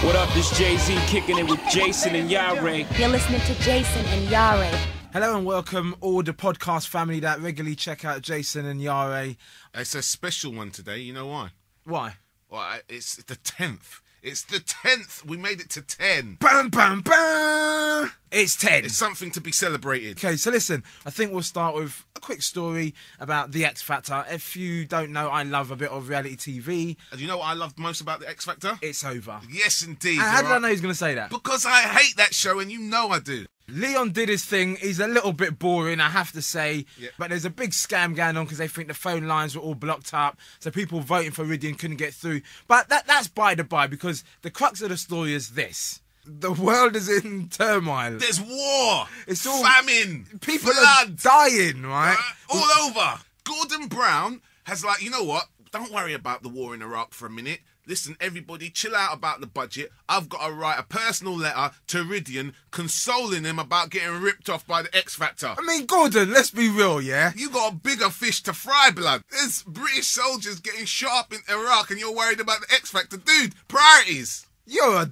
What up, this Jay-Z kicking it with Jason and Iyare. You're listening to Jason and Iyare. Hello and welcome all the podcast family that regularly check out Jason and Iyare. It's a special one today. You know why? Why? Well, it's the 10th. It's the 10th. We made it to 10. Bam, bam, bam! It's 10. It's something to be celebrated. Okay, so listen, I think we'll start with a quick story about the X Factor. If you don't know, I love a bit of reality TV. And you know what I loved most about the X Factor? It's over. Yes, indeed. And how did I know he was going to say that? Because I hate that show, and you know I do. Leon did his thing. He's a little bit boring, I have to say. Yeah. But there's a big scam going on because they think the phone lines were all blocked up. So people voting for Ridian couldn't get through. But that's by the by, because the crux of the story is this. The world is in turmoil. There's war. It's all famine. People blood. are dying, right? All over. Gordon Brown has you know what? Don't worry about the war in Iraq for a minute. Listen, everybody, chill out about the budget. I've got to write a personal letter to Ridian consoling him about getting ripped off by the X Factor. I mean, Gordon, let's be real, yeah? You got a bigger fish to fry, blood. There's British soldiers getting shot up in Iraq and you're worried about the X Factor. Dude, priorities. You're a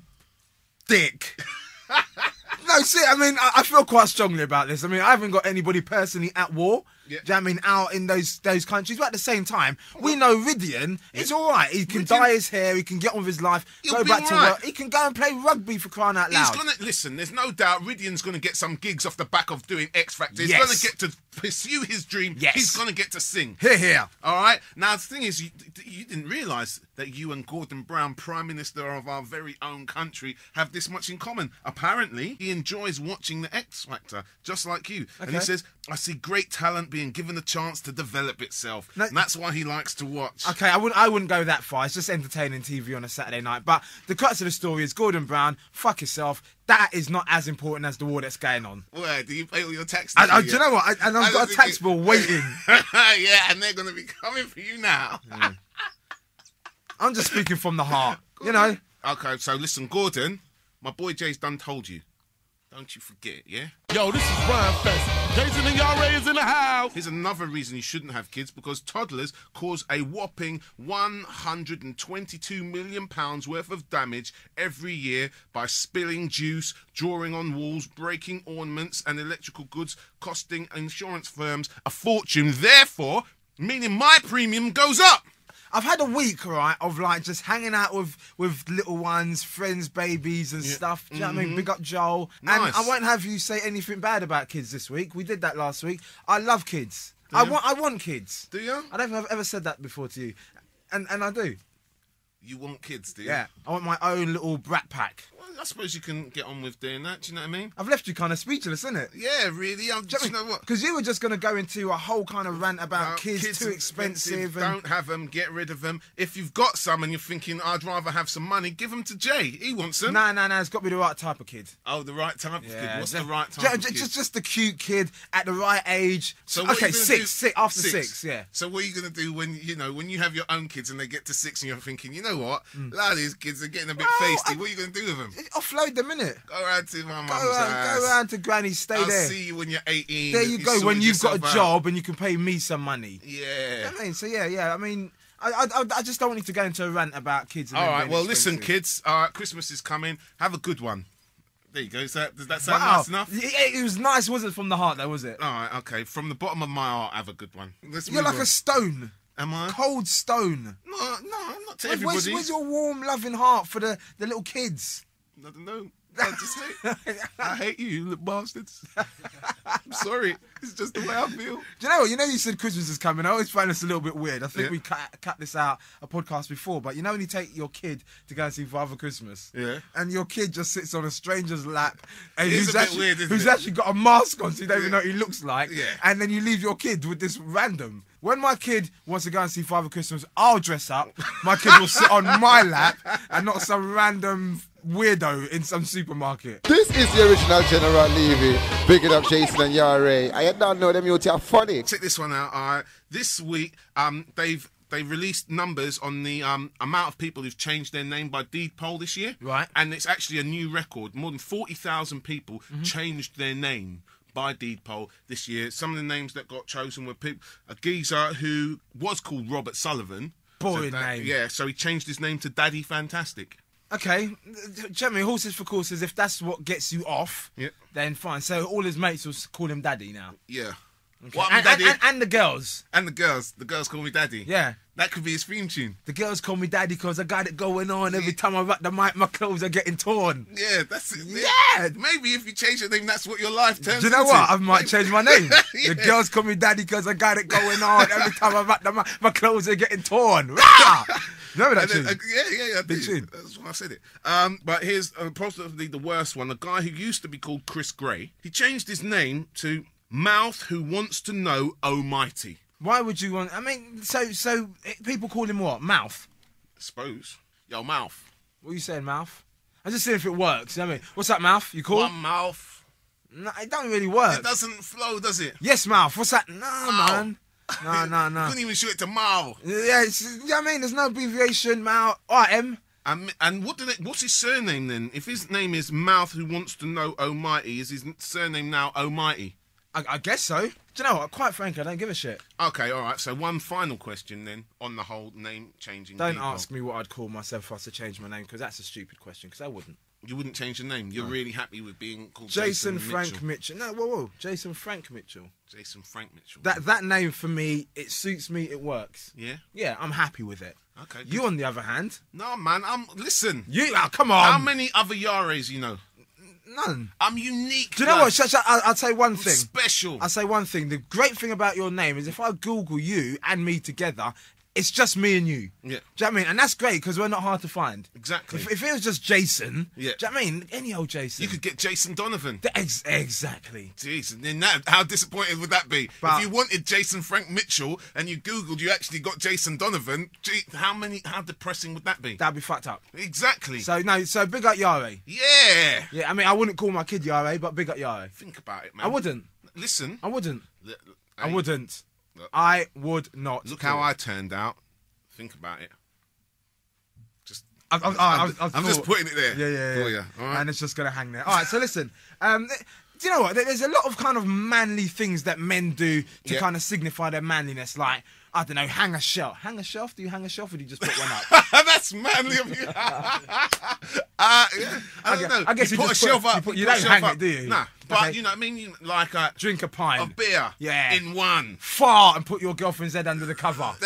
dick. No, see, I mean, I feel quite strongly about this. I mean, I haven't got anybody personally at war. Yeah. Do you know what I mean, out in those countries. But at the same time, we know Ridian, it's all right. He can dye his hair, he can get on with his life, go back to work. He can go and play rugby, for crying out loud. Listen, there's no doubt Ridian's going to get some gigs off the back of doing X Factor. He's Yes. going to get to pursue his dream. Yes. He's going to get to sing. Hear, hear. All right? Now, the thing is, you didn't realise that you and Gordon Brown, Prime Minister of our very own country, have this much in common. Apparently, he enjoys watching the X Factor, just like you. Okay. And he says, I see great talent being given a chance to develop itself. No, and that's why he likes to watch. Okay, I wouldn't go that far. It's just entertaining TV on a Saturday night. But the crux of the story is Gordon Brown, fuck yourself. That is not as important as the war that's going on. Where do you pay all your taxes? Do you know what? I've got a tax bill waiting. Yeah, and they're going to be coming for you now. I'm just speaking from the heart, you know. Okay, so listen, Gordon, my boy Jay's done told you. Don't you forget, yeah? Yo, this is Rhyme Fest. Jason and Iyare is in the house. Here's another reason you shouldn't have kids, because toddlers cause a whopping £122 million worth of damage every year by spilling juice, drawing on walls, breaking ornaments and electrical goods, costing insurance firms a fortune. Therefore, meaning my premium goes up. I've had a week, right, of just hanging out with little ones, friends, babies and stuff. Do you know what I mean? Big up Joel. Nice. And I won't have you say anything bad about kids this week. We did that last week. I love kids. I want kids. Do you? I don't think I've ever said that before to you. And I do. You want kids, do you? Yeah. I want my own little brat pack. Well, I suppose you can get on with doing that. Do you know what I mean? I've left you kind of speechless, isn't it? Yeah, really. You know what? Because you were just going to go into a whole kind of rant about kids too expensive. Don't have them. Get rid of them. If you've got some and you're thinking, I'd rather have some money, give them to Jay. He wants them. No. It's got to be the right type of kid. Oh, the right type of kid. What's the right type of kid? Just the cute kid at the right age. So okay, six. After six, yeah. So what are you going to do when you have your own kids and they get to 6 and you're thinking, you know what? A lot of these kids are getting a bit feisty. What are you going to do with them? Offload them, innit? Go around to my mum's house. Go around to Granny, stay I'll there. see you when you're 18. There you go, when you've got a job and you can pay me some money. Yeah. I mean, so yeah. I mean, I just don't want you to go into a rant about kids. All right, well, listen, kids. Christmas is coming. Have a good one. There you go. Does that sound nice enough? It was nice, wasn't it, from the heart, though, was it? All right, okay. From the bottom of my heart, have a good one. You're like a stone. Am I? Cold stone. No, I'm not to everybody. Where's your warm, loving heart for the little kids? I don't know. I hate you, you little bastards. I'm sorry. It's just the way I feel. Do you know what? You said Christmas is coming. I always find this a little bit weird. I think we cut this out a podcast before, but when you take your kid to go and see Father Christmas, and your kid just sits on a stranger's lap, and who's actually got a mask on, so you don't even know what he looks like, and then you leave your kid with this random. When my kid wants to go and see Father Christmas, I'll dress up. My kid will sit on my lap and not some random weirdo in some supermarket. This is the original General Levy. Big it up, Jason and Iyare. I don't know them, you are funny. Check this one out. All right. This week, they've released numbers on the amount of people who've changed their name by deed poll this year. Right. And it's actually a new record. More than 40,000 people changed their name by deed poll this year. Some of the names that got chosen were a geezer who was called Robert Sullivan. Boring name. Yeah, so he changed his name to Daddy Fantastic. Okay, generally horses for courses. If that's what gets you off, then fine. So all his mates will call him daddy now. Yeah. Okay. What, And the girls. And the girls call me daddy. Yeah. That could be his theme tune. The girls call me daddy because I got it going on. Every time I rock the mic, my clothes are getting torn. Yeah, that's it. Yeah. Maybe if you change your name, that's what your life turns Do you know into. what? I might change my name. Yeah. The girls call me daddy because I got it going on. Every time I rock the mic, my clothes are getting torn. Remember that tune? Yeah, I Big did. tune. That's why I said it. But here's possibly the worst one. A guy who used to be called Chris Gray. He changed his name to Mouth Who Wants to Know Almighty. Why would you want... I mean, so people call him what? Mouth? I suppose. Yo, Mouth. What are you saying, Mouth? I'm just seeing if it works. You know what I mean? What's that, Mouth? You cool? One mouth. No, it don't really work. It doesn't flow, does it? Yes, Mouth. What's that? No, man. No. You couldn't even shoot it to Mao. Yeah, you know what I mean? There's no abbreviation, Mouth. All right, M. And what's his surname then? If his name is Mouth Who Wants to Know Almighty, is his surname now Almighty? I guess so. Do you know what? Quite frankly, I don't give a shit. Okay, all right. So one final question then on the whole name changing. Don't ask me what I'd call myself if I was to change my name, because that's a stupid question, because I wouldn't. You wouldn't change your name? You're really happy with being called Jason Frank Mitchell. No, whoa. Jason Frank Mitchell. Jason Frank Mitchell. That name for me, it suits me, it works. Yeah? Yeah, I'm happy with it. Okay. You, on the other hand... No, man, listen. Come on. How many other Yares you know? None. I'm unique. Do you know what? I'll say one thing. Special. I'll say one thing. The great thing about your name is if I Google you and me together, it's just me and you. Yeah. Do you know what I mean? And that's great because we're not hard to find. Exactly. If it was just Jason, yeah. Do you know what I mean? Any old Jason. You could get Jason Donovan. Exactly. Jeez, and then how disappointed would that be? But if you wanted Jason Frank Mitchell and you Googled, you actually got Jason Donovan. Gee, how depressing would that be? That'd be fucked up. Exactly. So big up Iyare. Yeah. Yeah, I mean, I wouldn't call my kid Iyare, but big up Iyare. Think about it, man. I wouldn't. Listen. I wouldn't. Hey, I wouldn't. Look. I would not. Look how I turned out. Think about it. I'm just putting it there. Yeah. For you, all right? And it's just gonna hang there. All right. So listen. Do you know what? There's a lot of kind of manly things that men do to kind of signify their manliness, like. I don't know, hang a shelf. Hang a shelf? Do you hang a shelf or do you just put one up? That's manly of you. I don't know. I guess you you put a just shelf up. You don't hang it, do you? Nah, but Okay. you know what I mean? Like drink a pint. of beer in one. Fart and put your girlfriend's head under the cover.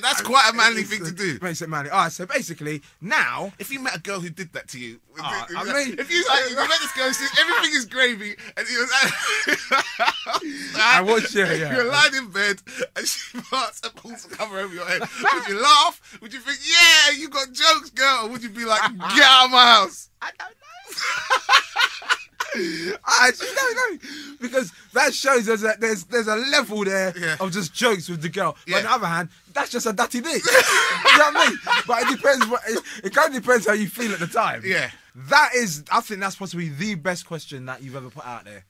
That's quite a manly thing to do. Makes it manly. All right, so basically, now... If you met a girl who did that to you... I mean... If you met this girl, everything is gravy, and you was... I watch you, yeah. You're lying in bed, and she farts and pulls the cover over your head. Would you laugh? Would you think, yeah, you got jokes, girl? Or would you be like, get out of my house? I don't know. I actually don't know. Because that shows us that there's a level there of just jokes with the girl. But on the other hand, that's just a dirty dick. You know what I mean? But it depends. It kind of depends how you feel at the time. Yeah. I think that's possibly the best question that you've ever put out there.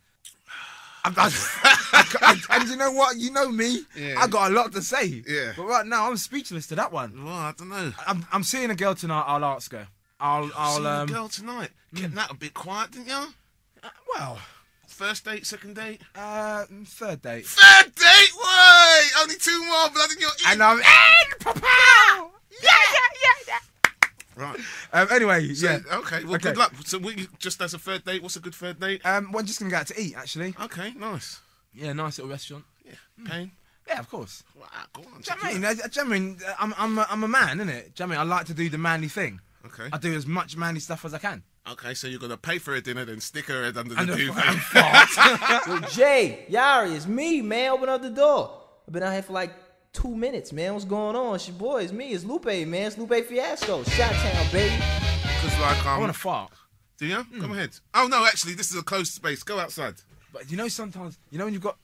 And you know what? You know me. Yeah. I got a lot to say. Yeah. But right now, I'm speechless to that one. Well, I don't know. I'm seeing a girl tonight. I'll ask her. I'll seeing a girl tonight. Getting that a bit quiet, didn't you? Well. First date, second date? Third date. Third date? Wait! Only 2 more, blood in your ear. And I'm in, Papa! Yeah. Right. Anyway, so, okay, well, good luck. So, just as a third date, what's a good third date? We're just going to go out to eat, actually. Okay, nice. Yeah, nice little restaurant. Yeah. Paying? Yeah, of course. Wow, go on. Do you know what I mean? I'm a man, innit? Do you know what I mean? I like to do the manly thing. Okay. I do as much manly stuff as I can. Okay, so you're going to pay for a dinner, then stick her head under the duvet. Yo, Jay, Iyare, it's me, man. Open up the door. I've been out here for like 2 minutes, man. What's going on? It's your boy. It's me. It's Lupe, man. It's Lupe Fiasco. Shot-town, baby. Because, like, I want to fart. Do you? Come ahead. Oh, no, actually, this is a closed space. Go outside. But you know sometimes, when you've got...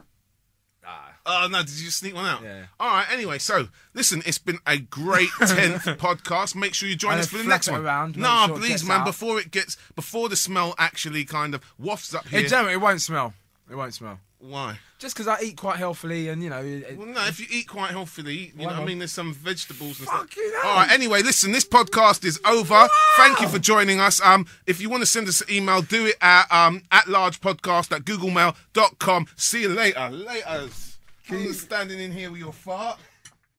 Oh, no, did you just sneak one out? Yeah. All right, anyway, so, listen, it's been a great 10th podcast. Make sure you join us for the next one. No, please, man, before the smell actually kind of wafts up here. It won't smell. It won't smell. Why? Just because I eat quite healthily and, Well, no, if you eat quite healthily, you know what I mean? There's some vegetables and Fucking stuff. hell. All right, anyway, listen, this podcast is over. Wow. Thank you for joining us. If you want to send us an email, do it at largepodcast@googlemail.com. See you later. Laters. Standing in here with your fart.